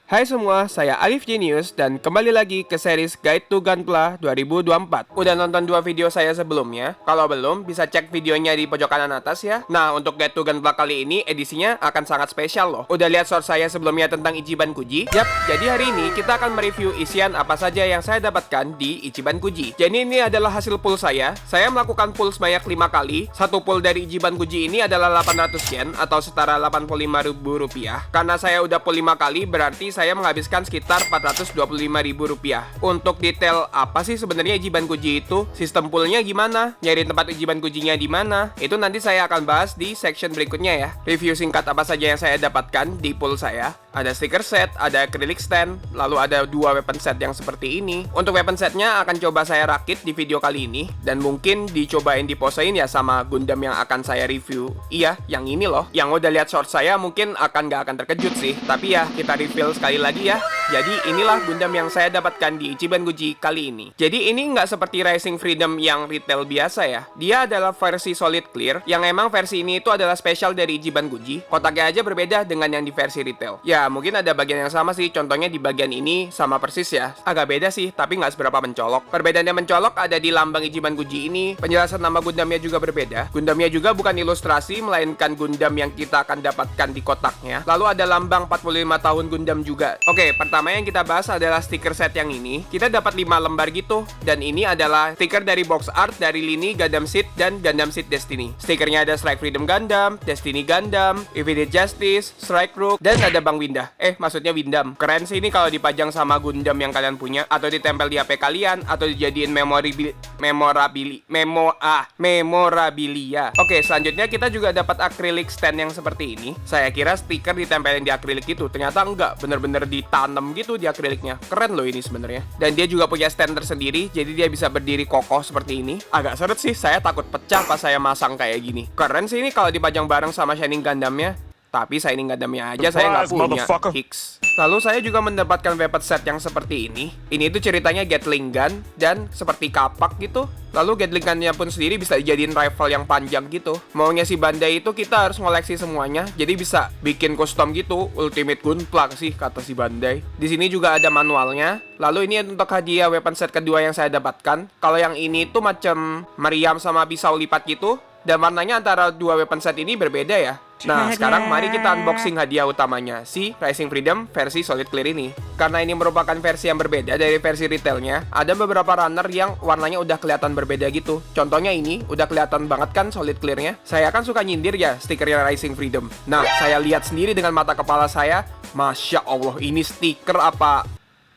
Hai semua, saya Alif Genius dan kembali lagi ke series Guide to Gunpla 2024. Udah nonton 2 video saya sebelumnya? Kalau belum, bisa cek videonya di pojok kanan atas ya. Nah, untuk Guide to Gunpla kali ini edisinya akan sangat spesial loh. Udah lihat short saya sebelumnya tentang Ichiban Kuji? Yap, jadi hari ini kita akan mereview isian apa saja yang saya dapatkan di Ichiban Kuji. Jadi ini adalah hasil pull saya. Saya melakukan pull sebanyak 5 kali. Satu pull dari Ichiban Kuji ini adalah 800 yen atau setara Rp85.000. Karena saya udah pull 5 kali, berarti saya menghabiskan sekitar Rp425.000. Untuk detail apa sih sebenarnya Ichiban Kuji itu, sistem pullnya gimana, nyari tempat Ichiban Kujinya di mana, itu nanti saya akan bahas di section berikutnya ya. Review singkat apa saja yang saya dapatkan di pull saya. Ada sticker set, ada acrylic stand, lalu ada 2 weapon set yang seperti ini. Untuk weapon setnya akan coba saya rakit di video kali ini, dan mungkin dicobain diposein ya sama Gundam yang akan saya review. Iya, yang ini loh. Yang udah lihat short saya mungkin gak akan terkejut sih, tapi ya kita reveal sekali lagi ya. Jadi inilah Gundam yang saya dapatkan di Ichiban Kuji kali ini. Jadi ini nggak seperti Rising Freedom yang retail biasa ya. Dia adalah versi solid clear, yang emang versi ini itu adalah spesial dari Ichiban Kuji. Kotaknya aja berbeda dengan yang di versi retail. Ya mungkin ada bagian yang sama sih, contohnya di bagian ini sama persis ya. Agak beda sih, tapi nggak seberapa mencolok. Perbedaan yang mencolok ada di lambang Ichiban Kuji ini. Penjelasan nama Gundamnya juga berbeda. Gundamnya juga bukan ilustrasi, melainkan Gundam yang kita akan dapatkan di kotaknya. Lalu ada lambang 45 tahun Gundam juga. Oke, pertama yang kita bahas adalah stiker set yang ini. Kita dapat 5 lembar gitu. Dan ini adalah stiker dari box art dari lini Gundam Seed dan Gundam Seed Destiny. Stikernya ada Strike Freedom Gundam, Destiny Gundam, Infinite Justice, Strike Rook, dan ada Bang Winda. Maksudnya Windam. Keren sih ini kalau dipajang sama Gundam yang kalian punya, atau ditempel di HP kalian, atau dijadiin memorabilia. Oke, selanjutnya kita juga dapat acrylic stand yang seperti ini. Saya kira stiker ditempelin di acrylic itu, ternyata enggak, bener-bener ditanam gitu di akriliknya. Keren loh ini sebenarnya. Dan dia juga punya stand tersendiri, jadi dia bisa berdiri kokoh seperti ini. Agak seret sih, saya takut pecah pas saya masang kayak gini. Keren sih ini kalau dipajang bareng sama Shining Gundamnya. Tapi Shining Gundamnya aja saya nggak punya. Hicks. Lalu saya juga mendapatkan weapon set yang seperti ini. Ini tuh ceritanya Gatling Gun dan seperti kapak gitu. Lalu Gatling Gunnya pun sendiri bisa dijadiin rifle yang panjang gitu. Maunya si Bandai itu kita harus ngoleksi semuanya, jadi bisa bikin custom gitu. Ultimate Gunpla sih kata si Bandai. Di sini juga ada manualnya. Lalu ini untuk hadiah weapon set kedua yang saya dapatkan. Kalau yang ini tuh macam meriam sama pisau lipat gitu. Dan warnanya antara 2 weapon set ini berbeda ya. Nah, sekarang mari kita unboxing hadiah utamanya, si Rising Freedom versi Solid Clear ini. Karena ini merupakan versi yang berbeda dari versi retailnya, ada beberapa runner yang warnanya udah kelihatan berbeda gitu. Contohnya ini, udah kelihatan banget kan Solid Clear-nya. Saya kan suka nyindir ya stikernya Rising Freedom. Nah, saya lihat sendiri dengan mata kepala saya, Masya Allah, ini stiker apa...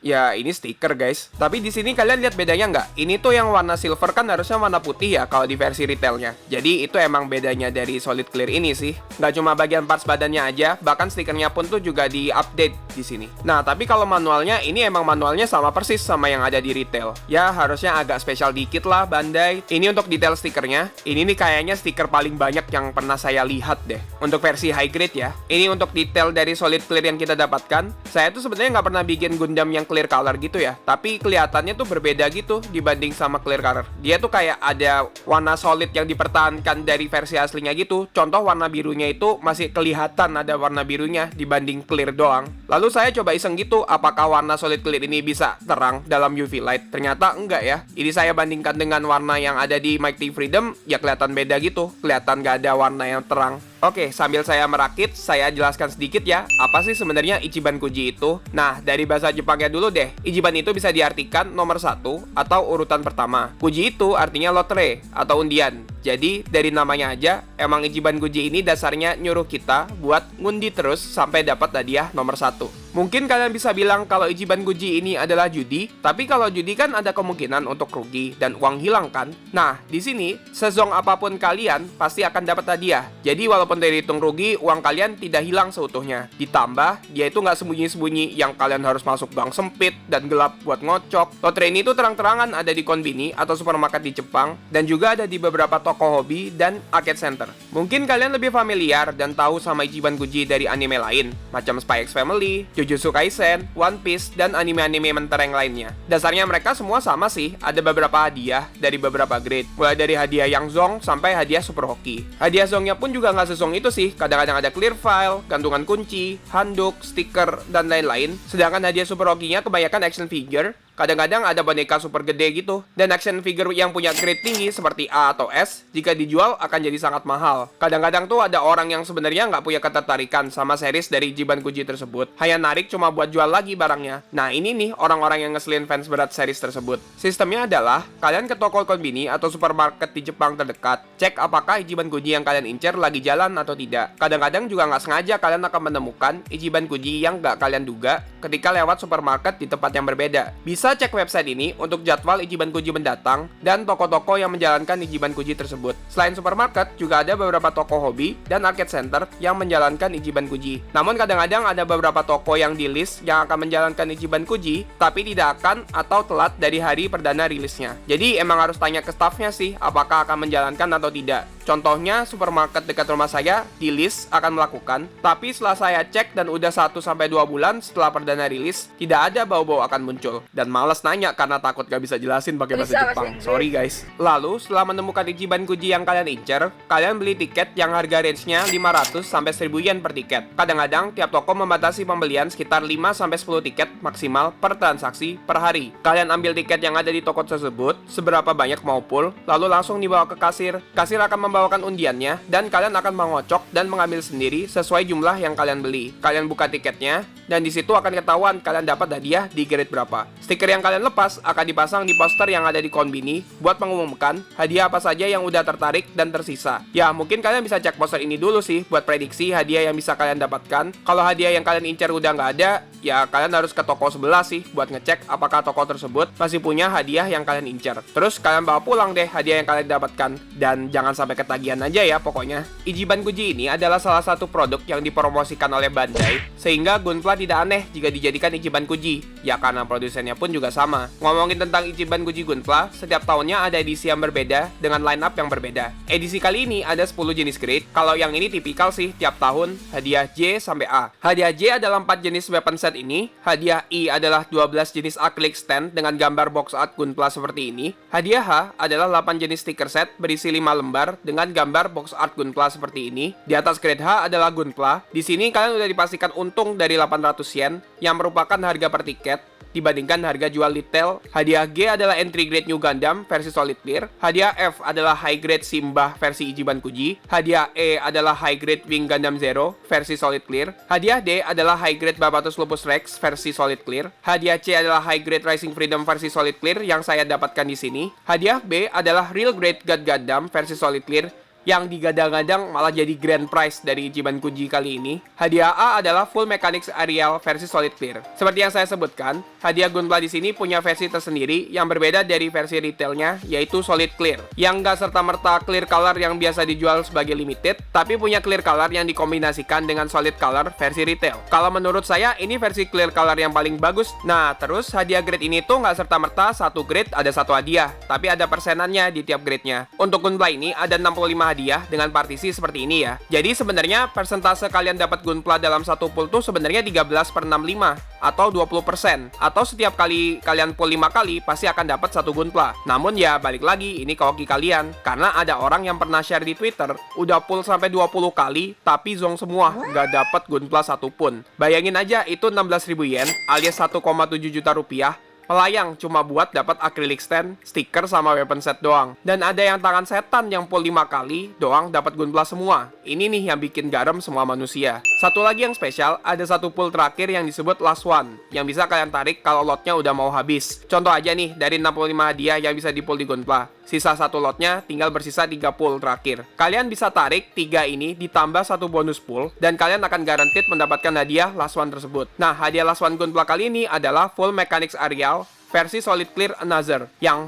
Ya, ini stiker guys. Tapi di sini kalian lihat bedanya nggak? Ini tuh yang warna silver kan harusnya warna putih ya kalau di versi retailnya. Jadi itu emang bedanya dari Solid Clear ini sih. Nggak cuma bagian parts badannya aja, bahkan stikernya pun tuh juga di-update di sini. Nah, tapi kalau manualnya, ini emang manualnya sama persis sama yang ada di retail. Ya, harusnya agak spesial dikit lah Bandai. Ini untuk detail stikernya. Ini nih kayaknya stiker paling banyak yang pernah saya lihat deh. Untuk versi high grade ya. Ini untuk detail dari Solid Clear yang kita dapatkan. Saya tuh sebenarnya nggak pernah bikin Gundam yang clear color gitu ya, tapi kelihatannya tuh berbeda gitu dibanding sama clear color. Dia tuh kayak ada warna solid yang dipertahankan dari versi aslinya gitu. Contoh warna birunya itu masih kelihatan ada warna birunya dibanding clear doang. Lalu saya coba iseng gitu, apakah warna solid clear ini bisa terang dalam UV light? Ternyata enggak ya. Ini saya bandingkan dengan warna yang ada di Mighty Freedom, ya kelihatan beda gitu. Kelihatan gak ada warna yang terang. Oke, sambil saya merakit, saya jelaskan sedikit ya, apa sih sebenarnya Ichiban Kuji itu? Nah, dari bahasa Jepangnya dulu deh. Ichiban itu bisa diartikan nomor 1 atau urutan pertama. Kuji itu artinya lotre atau undian. Jadi, dari namanya aja, emang Ichiban Kuji ini dasarnya nyuruh kita buat ngundi terus sampai dapat hadiah nomor 1. Mungkin kalian bisa bilang kalau Ichiban Kuji ini adalah judi, tapi kalau judi kan ada kemungkinan untuk rugi dan uang hilang kan? Nah, di sini, sezong apapun kalian pasti akan dapat hadiah. Jadi, walaupun terhitung rugi, uang kalian tidak hilang seutuhnya. Ditambah, dia itu nggak sembunyi-sembunyi yang kalian harus masuk gang sempit dan gelap buat ngocok. Lotre ini tuh terang-terangan ada di konbini atau supermarket di Jepang, dan juga ada di beberapa toko toko hobi, dan arcade center. Mungkin kalian lebih familiar dan tahu sama Ichiban Kuji dari anime lain, macam Spy X Family, Jujutsu Kaisen, One Piece, dan anime-anime mentereng lainnya. Dasarnya mereka semua sama sih, ada beberapa hadiah dari beberapa grade, mulai dari hadiah yang zong sampai hadiah super hoki. Hadiah zongnya pun juga nggak sezong itu sih, kadang-kadang ada clear file, gantungan kunci, handuk, stiker, dan lain-lain. Sedangkan hadiah super hokinya kebanyakan action figure, kadang-kadang ada boneka super gede gitu. Dan action figure yang punya grade tinggi seperti A atau S, jika dijual akan jadi sangat mahal. Kadang-kadang tuh ada orang yang sebenarnya nggak punya ketertarikan sama series dari Ichiban Kuji tersebut, hanya narik cuma buat jual lagi barangnya. Nah ini nih orang-orang yang ngeselin fans berat series tersebut. Sistemnya adalah, kalian ke toko konbini atau supermarket di Jepang terdekat, cek apakah Ichiban Kuji yang kalian incer lagi jalan atau tidak. Kadang-kadang juga nggak sengaja kalian akan menemukan Ichiban Kuji yang nggak kalian duga ketika lewat supermarket di tempat yang berbeda. Bisa cek website ini untuk jadwal Ichiban Kuji mendatang dan toko-toko yang menjalankan Ichiban Kuji tersebut. Selain supermarket, juga ada beberapa toko hobi dan arcade center yang menjalankan Ichiban Kuji. Namun kadang-kadang ada beberapa toko yang di list yang akan menjalankan Ichiban Kuji, tapi tidak akan atau telat dari hari perdana rilisnya. Jadi emang harus tanya ke staffnya sih, apakah akan menjalankan atau tidak. Contohnya, supermarket dekat rumah saya di list akan melakukan, tapi setelah saya cek dan udah 1-2 bulan setelah perdana rilis, tidak ada bau-bau akan muncul. Dan males nanya karena takut gak bisa jelasin pakai bahasa Jepang. Sorry guys. Lalu, setelah menemukan Ichiban Kuji yang kalian incer, kalian beli tiket yang harga range-nya 500 sampai 1000 yen per tiket. Kadang-kadang tiap toko membatasi pembelian sekitar 5 sampai 10 tiket maksimal per transaksi per hari. Kalian ambil tiket yang ada di toko tersebut, seberapa banyak mau full, lalu langsung dibawa ke kasir. Kasir akan membawakan undiannya dan kalian akan mengocok dan mengambil sendiri sesuai jumlah yang kalian beli. Kalian buka tiketnya dan di situ akan ketahuan kalian dapat hadiah di grade berapa. Stiker yang kalian lepas akan dipasang di poster yang ada di konbini buat mengumumkan hadiah apa saja yang udah tertarik dan tersisa. Ya, mungkin kalian bisa cek poster ini dulu sih buat prediksi hadiah yang bisa kalian dapatkan. Kalau hadiah yang kalian incar udah nggak ada, ya kalian harus ke toko sebelah sih buat ngecek apakah toko tersebut masih punya hadiah yang kalian incar. Terus kalian bawa pulang deh hadiah yang kalian dapatkan dan jangan sampai ketagihan aja ya pokoknya. Ichiban Kuji ini adalah salah satu produk yang dipromosikan oleh Bandai, sehingga Gunpla tidak aneh jika dijadikan Ichiban Kuji, ya karena produsennya pun juga sama. Ngomongin tentang Ichiban Kuji Gunpla, setiap tahunnya ada edisi yang berbeda dengan line up yang berbeda. Edisi kali ini ada 10 jenis grade, kalau yang ini tipikal sih tiap tahun hadiah J sampai A. Hadiah J adalah 4 jenis weapon set ini, hadiah I adalah 12 jenis acrylic stand dengan gambar box art Gunpla seperti ini, hadiah H adalah 8 jenis stiker set berisi 5 lembar dengan gambar box art Gunpla seperti ini. Di atas grade H adalah Gunpla. Di sini kalian udah dipastikan untung dari 800 yen yang merupakan harga per tiket dibandingkan harga jual retail. Hadiah G adalah entry grade New Gundam versi solid clear. Hadiah F adalah high grade Simbah versi Ichiban Kuji. Hadiah E adalah high grade Wing Gundam Zero versi solid clear. Hadiah D adalah high grade Barbatos Lupus Rex versi solid clear. Hadiah C adalah high grade Rising Freedom versi solid clear yang saya dapatkan di sini. Hadiah B adalah real grade God Gundam versi solid clear yang digadang-gadang malah jadi grand prize dari Ichiban Kuji kali ini. Hadiah A adalah full mechanics aerial versi solid clear. Seperti yang saya sebutkan, hadiah Gunpla di sini punya versi tersendiri yang berbeda dari versi retailnya, yaitu solid clear, yang nggak serta-merta clear color yang biasa dijual sebagai limited, tapi punya clear color yang dikombinasikan dengan solid color versi retail. Kalau menurut saya, ini versi clear color yang paling bagus. Nah, terus hadiah grade ini tuh nggak serta-merta satu grade ada satu hadiah, tapi ada persenannya di tiap grade-nya. Untuk Gunpla ini ada 65 hadiah dengan partisi seperti ini ya. Jadi sebenarnya persentase kalian dapat Gunpla dalam satu pool tuh sebenarnya 13/65 atau 20%. Atau setiap kali kalian pool 5 kali pasti akan dapat satu Gunpla. Namun ya balik lagi ini ke hoki kalian, karena ada orang yang pernah share di Twitter udah pool sampai 20 kali tapi zong semua, nggak dapat Gunpla satupun. Bayangin aja itu 16.000 yen alias 1,7 juta rupiah melayang cuma buat dapat acrylic stand, stiker sama weapon set doang. Dan ada yang tangan setan yang full 5 kali doang dapat Gunpla semua. Ini nih yang bikin garam semua manusia. Satu lagi yang spesial, ada satu pool terakhir yang disebut last one, yang bisa kalian tarik kalau lotnya udah mau habis. Contoh aja nih, dari 65 hadiah yang bisa di pool di Gunpla, sisa satu lotnya tinggal bersisa 3 pool terakhir. Kalian bisa tarik 3 ini ditambah satu bonus pool, dan kalian akan guaranteed mendapatkan hadiah last one tersebut. Nah, hadiah last one Gunpla kali ini adalah full mechanics aerial versi Solid Clear Another. Yang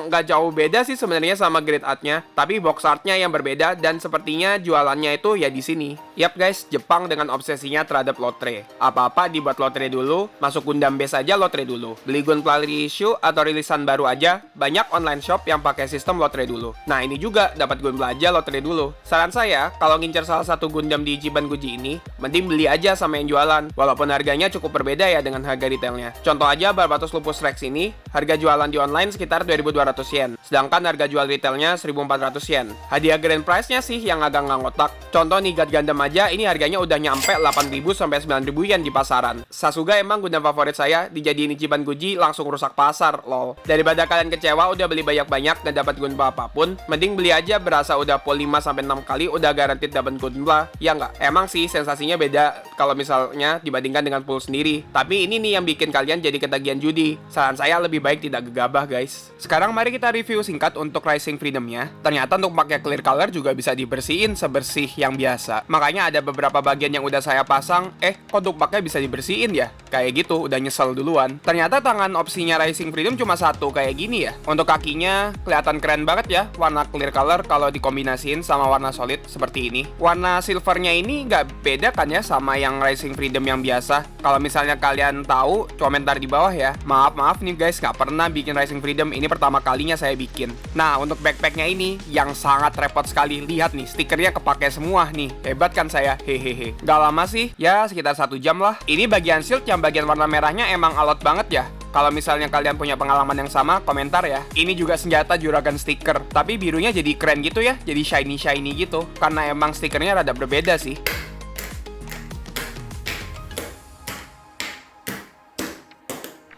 nggak jauh beda sih sebenarnya sama grade art-nya, tapi box art-nya yang berbeda dan sepertinya jualannya itu ya di sini. Yap guys, Jepang dengan obsesinya terhadap lotre. Apa-apa dibuat lotre dulu, masuk Gundam base aja lotre dulu. Beli Gunpla reissue atau rilisan baru aja, banyak online shop yang pakai sistem lotre dulu. Nah ini juga dapat Gunpla aja lotre dulu. Saran saya, kalau ngincer salah satu Gundam di Ichiban Guji ini, mending beli aja sama yang jualan, walaupun harganya cukup berbeda ya dengan harga retailnya. Contoh aja Barbatos Lupus Rex ini, harga jualan di online sekitar 2.200 yen, sedangkan harga jual retailnya 1.400 yen. Hadiah grand prize-nya sih yang agak nggak ngotak. Contoh nih God Gundam aja, ini harganya udah nyampe 8.000 sampai 9.000 yen di pasaran. Sasuga emang Gundam favorit saya, dijadiin Ichiban Guji langsung rusak pasar, lol. Daripada kalian kecewa udah beli banyak-banyak dan dapat Gunpla apapun, mending beli aja berasa udah pull 5 sampai 6 kali udah garantit dapat Gunpla. Ya nggak? Emang sih sensasinya beda kalau misalnya dibandingkan dengan pull sendiri. Tapi ini nih yang bikin kalian jadi ketagihan judi. Saran saya lebih baik tidak gegabah guys. Sekarang mari kita review singkat untuk Rising Freedom-nya. Ternyata untuk pakai clear color juga bisa dibersihin sebersih yang biasa. Makanya ada beberapa bagian yang udah saya pasang, kok untuk pakai bisa dibersihin ya? Kayak gitu, udah nyesel duluan. Ternyata tangan opsinya Rising Freedom cuma satu kayak gini ya. Untuk kakinya kelihatan keren banget ya, warna clear color kalau dikombinasiin sama warna solid seperti ini. Warna silvernya ini nggak beda kan ya sama yang Rising Freedom yang biasa. Kalau misalnya kalian tahu, komentar di bawah ya. Maaf nih guys, nggak pernah bikin Rising Freedom, ini pertama kalinya saya bikin. Nah, untuk backpacknya ini, yang sangat repot sekali. Lihat nih, stikernya kepake semua nih. Hebat kan saya? Hehehe. Gak lama sih, ya sekitar 1 jam lah. Ini bagian shield yang bagian warna merahnya emang alot banget ya. Kalau misalnya kalian punya pengalaman yang sama, komentar ya. Ini juga senjata juragan stiker, tapi birunya jadi keren gitu ya, jadi shiny-shiny gitu. Karena emang stikernya rada berbeda sih.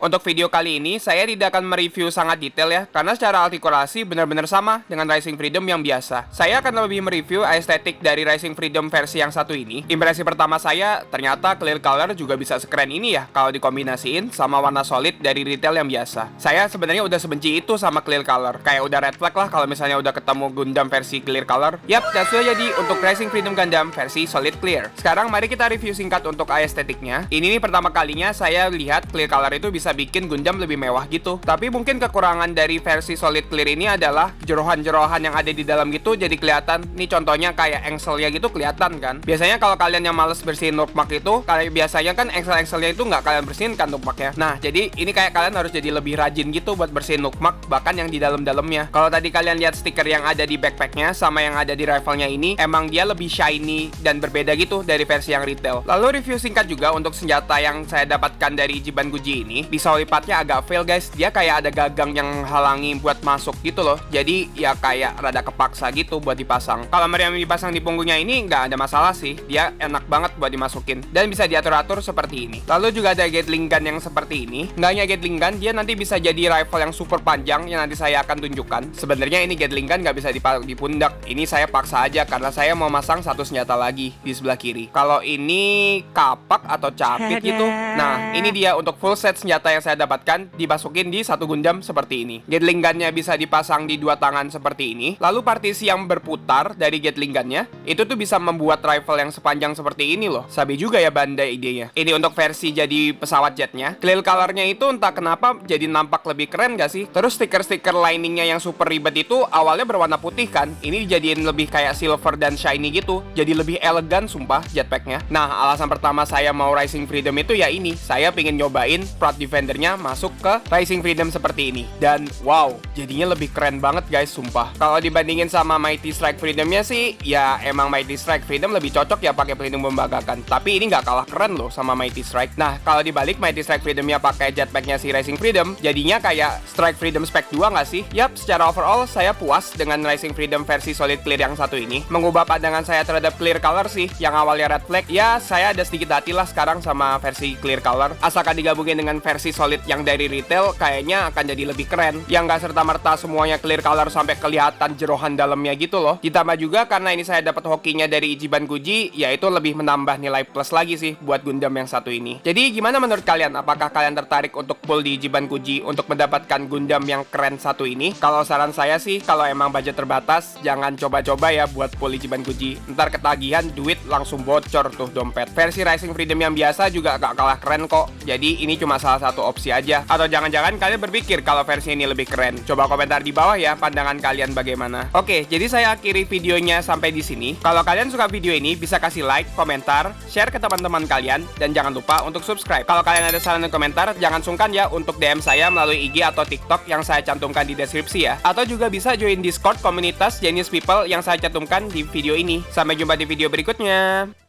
Untuk video kali ini, saya tidak akan mereview sangat detail ya, karena secara artikulasi benar-benar sama dengan Rising Freedom yang biasa. Saya akan lebih mereview estetik dari Rising Freedom versi yang satu ini. Impresi pertama saya, ternyata clear color juga bisa sekeren ini ya, kalau dikombinasiin sama warna solid dari retail yang biasa. Saya sebenarnya udah sebenci itu sama clear color, kayak udah red flag lah kalau misalnya udah ketemu Gundam versi clear color. Yap, that's all jadi untuk Rising Freedom Gundam versi solid clear. Sekarang mari kita review singkat untuk estetiknya. Ini nih pertama kalinya saya lihat clear color itu bisa bikin Gundam lebih mewah gitu. Tapi mungkin kekurangan dari versi Solid Clear ini adalah jerohan-jerohan yang ada di dalam gitu jadi kelihatan. Nih contohnya kayak engselnya gitu kelihatan kan. Biasanya kalau kalian yang males bersihin nukmak itu, kayak biasanya kan engsel-engselnya itu nggak kalian bersihin kan nukmaknya. Nah, jadi ini kayak kalian harus jadi lebih rajin gitu buat bersihin nukmak, bahkan yang di dalam-dalamnya. Kalau tadi kalian lihat stiker yang ada di backpacknya sama yang ada di rifle-nya ini, emang dia lebih shiny dan berbeda gitu dari versi yang retail. Lalu review singkat juga untuk senjata yang saya dapatkan dari Ichiban Guji ini. Bisa lipatnya agak fail guys, dia kayak ada gagang yang halangi buat masuk gitu loh. Jadi ya kayak rada kepaksa gitu buat dipasang. Kalau meriam dipasang di punggungnya ini nggak ada masalah sih, dia enak banget buat dimasukin dan bisa diatur-atur seperti ini. Lalu juga ada Gatling gun yang seperti ini. Nggak hanya Gatling gun, dia nanti bisa jadi rifle yang super panjang yang nanti saya akan tunjukkan. Sebenarnya ini Gatling gun nggak bisa di pundak. Ini saya paksa aja karena saya mau masang satu senjata lagi di sebelah kiri. Kalau ini kapak atau capit gitu. Nah, ini dia untuk full set senjata yang saya dapatkan dimasukin di satu Gundam seperti ini. Gatling gunnya bisa dipasang di dua tangan seperti ini. Lalu partisi yang berputar dari Gatling gunnya itu tuh bisa membuat rifle yang sepanjang seperti ini loh. Sabi juga ya Bandai idenya. Ini untuk versi jadi pesawat jetnya. Clear colornya itu entah kenapa jadi nampak lebih keren gak sih? Terus stiker-stiker liningnya yang super ribet itu awalnya berwarna putih kan. Ini dijadiin lebih kayak silver dan shiny gitu. Jadi lebih elegan sumpah jetpacknya. Nah, alasan pertama saya mau Rising Freedom itu ya ini. Saya pengen nyobain Proud Defendernya masuk ke Rising Freedom seperti ini. Dan wow, jadinya lebih keren banget guys, sumpah. Kalau dibandingin sama Mighty Strike Freedomnya sih, ya emang Mighty Strike Freedom lebih cocok ya pakai pelindung membanggakan. Tapi ini nggak kalah keren loh sama Mighty Strike. Nah, kalau dibalik Mighty Strike Freedomnya pakai jetpacknya si Rising Freedom, jadinya kayak Strike Freedom Spec 2 nggak sih? Yap, secara overall saya puas dengan Rising Freedom versi Solid Clear yang satu ini. Mengubah pandangan saya terhadap clear color sih, yang awalnya red flag, ya saya ada sedikit hati lah sekarang sama versi clear color. Asalkan digabungin dengan versi solid yang dari retail, kayaknya akan jadi lebih keren. Yang nggak serta-merta semuanya clear color sampai kelihatan jerohan dalamnya gitu loh. Ditambah juga karena ini saya dapat hokinya dari Ichiban Guji, yaitu lebih menambah nilai plus lagi sih buat Gundam yang satu ini. Jadi gimana menurut kalian? Apakah kalian tertarik untuk pull di Ichiban Guji untuk mendapatkan Gundam yang keren satu ini? Kalau saran saya sih, kalau emang budget terbatas, jangan coba-coba ya buat pull Ichiban Guji. Ntar ketagihan duit langsung bocor tuh dompet. Versi Rising Freedom yang biasa juga gak kalah keren kok. Jadi ini cuma salah satu opsi aja. Atau jangan-jangan kalian berpikir kalau versi ini lebih keren? Coba komentar di bawah ya pandangan kalian bagaimana. Oke, jadi saya akhiri videonya sampai di sini. Kalau kalian suka video ini, bisa kasih like, komentar, share ke teman-teman kalian, dan jangan lupa untuk subscribe. Kalau kalian ada saran dan komentar, jangan sungkan ya untuk DM saya melalui IG atau TikTok yang saya cantumkan di deskripsi ya. Atau juga bisa join Discord komunitas Genius People yang saya cantumkan di video ini. Sampai jumpa di video berikutnya.